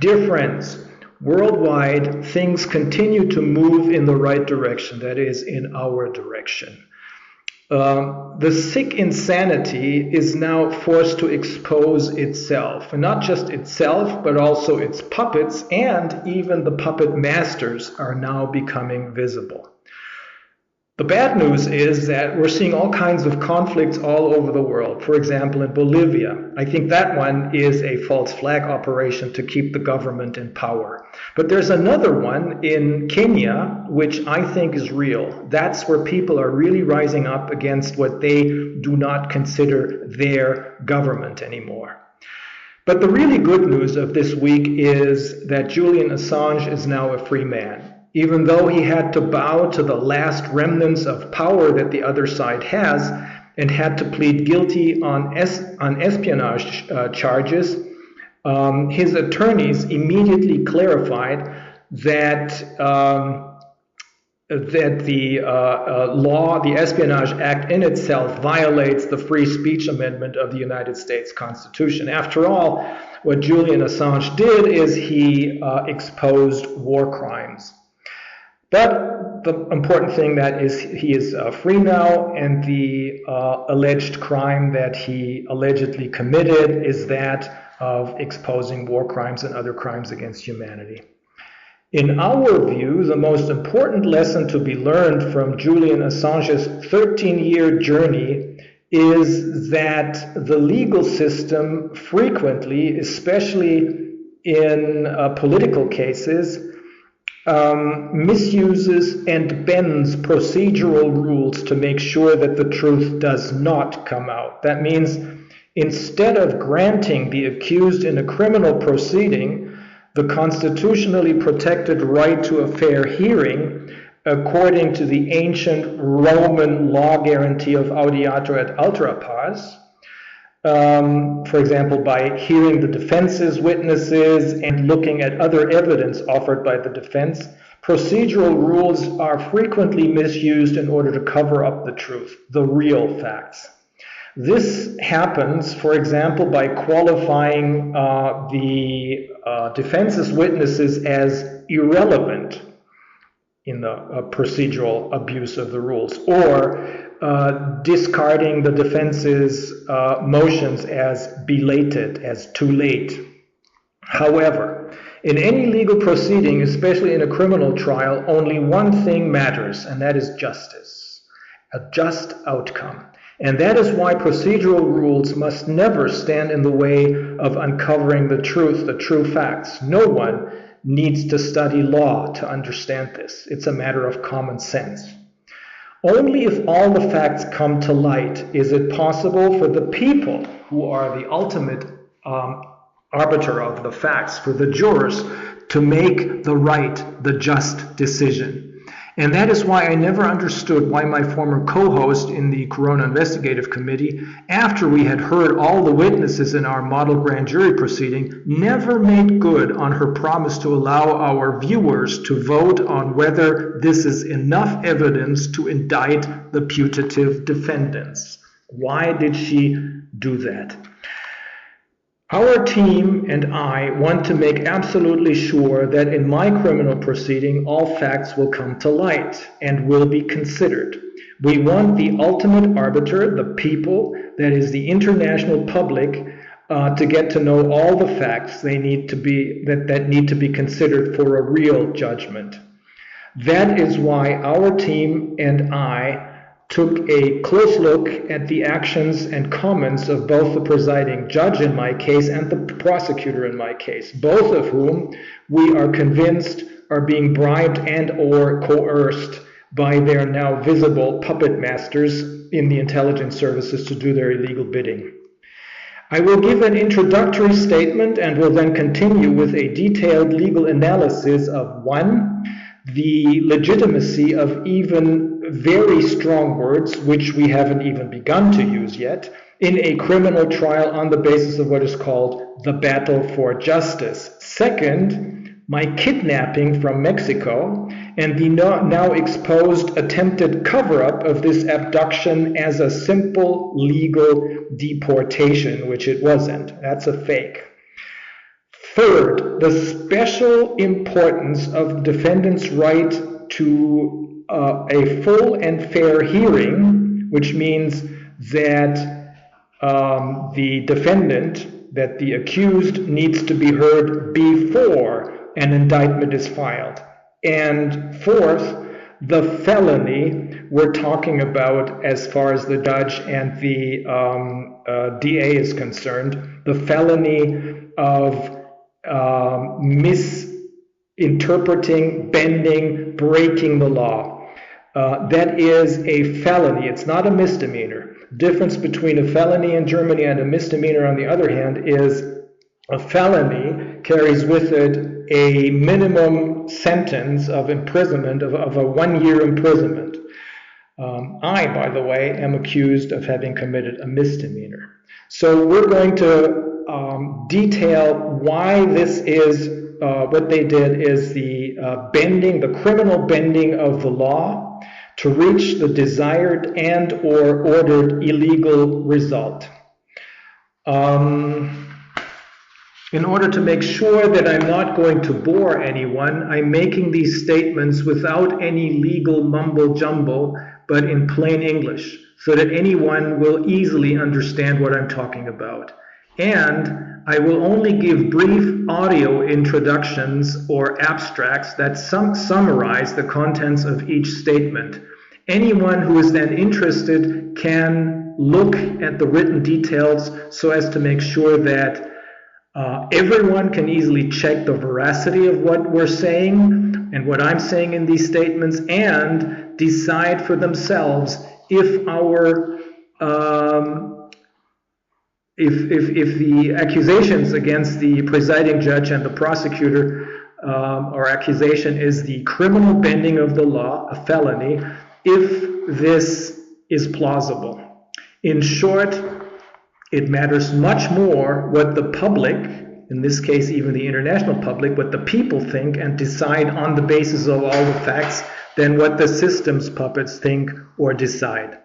Dear friends, worldwide, things continue to move in the right direction, that is, in our direction. The sick insanity is now forced to expose itself, and not just itself, but also its puppets, and even the puppet masters are now becoming visible. The bad news is that we're seeing all kinds of conflicts all over the world. For example, in Bolivia, I think that one is a false flag operation to keep the government in power. But there's another one in Kenya, which I think is real. That's where people are really rising up against what they do not consider their government anymore. But the really good news of this week is that Julian Assange is now a free man. Even though he had to bow to the last remnants of power that the other side has and had to plead guilty on espionage charges, his attorneys immediately clarified that the law, the Espionage Act in itself, violates the Free Speech Amendment of the United States Constitution. After all, what Julian Assange did is he exposed war crimes. But the important thing that is he is free now, and the alleged crime that he allegedly committed is that of exposing war crimes and other crimes against humanity. In our view, the most important lesson to be learned from Julian Assange's 13-year journey is that the legal system frequently, especially in political cases, misuses and bends procedural rules to make sure that the truth does not come out. That means instead of granting the accused in a criminal proceeding the constitutionally protected right to a fair hearing, according to the ancient Roman law guarantee of audiatur et altera pars, for example, by hearing the defense's witnesses and looking at other evidence offered by the defense, procedural rules are frequently misused in order to cover up the truth, the real facts. This happens, for example, by qualifying the defense's witnesses as irrelevant in the procedural abuse of the rules, or discarding the defense's motions as belated, as too late. However, in any legal proceeding, especially in a criminal trial, only one thing matters, and that is justice, a just outcome. And that is why procedural rules must never stand in the way of uncovering the truth, the true facts. No one needs to study law to understand this. It's a matter of common sense. Only if all the facts come to light is it possible for the people, who are the ultimate arbiter of the facts, for the jurors, to make the right, the just decision. And that is why I never understood why my former co-host in the Corona Investigative Committee, after we had heard all the witnesses in our model grand jury proceeding, never made good on her promise to allow our viewers to vote on whether this is enough evidence to indict the putative defendants. Why did she do that? Our team and I want to make absolutely sure that in my criminal proceeding, all facts will come to light and will be considered. We want the ultimate arbiter, the people, that is the international public, to get to know all the facts they need to be that need to be considered for a real judgment. That is why our team and I took a close look at the actions and comments of both the presiding judge in my case and the prosecutor in my case, both of whom we are convinced are being bribed and or coerced by their now visible puppet masters in the intelligence services to do their illegal bidding. I will give an introductory statement and will then continue with a detailed legal analysis of 1, the legitimacy of even very strong words, which we haven't even begun to use yet, in a criminal trial on the basis of what is called the battle for justice. 2nd, my kidnapping from Mexico and the now exposed attempted cover-up of this abduction as a simple legal deportation, which it wasn't. That's a fake. Third, the special importance of defendant's right to a full and fair hearing, which means that the defendant, that the accused, needs to be heard before an indictment is filed. And fourth, the felony we're talking about, as far as the judge and the DA is concerned, the felony of misinterpreting, bending, breaking the law. That is a felony. It's not a misdemeanor. The difference between a felony in Germany and a misdemeanor, on the other hand, is a felony carries with it a minimum sentence of imprisonment, of a 1-year imprisonment. I, by the way, am accused of having committed a misdemeanor. So we're going to detail why this is, what they did is the bending, the criminal bending of the law to reach the desired and or ordered illegal result. In order to make sure that I'm not going to bore anyone, I'm making these statements without any legal mumbo-jumbo, but in plain English, so that anyone will easily understand what I'm talking about. And I will only give brief audio introductions or abstracts that summarize the contents of each statement. Anyone who is then interested can look at the written details so as to make sure that everyone can easily check the veracity of what we're saying and what I'm saying in these statements, and decide for themselves if our if the accusations against the presiding judge and the prosecutor, or accusation is the criminal bending of the law, a felony, if this is plausible. In short, it matters much more what the public, in this case even the international public, what the people think and decide on the basis of all the facts, than what the system's puppets think or decide.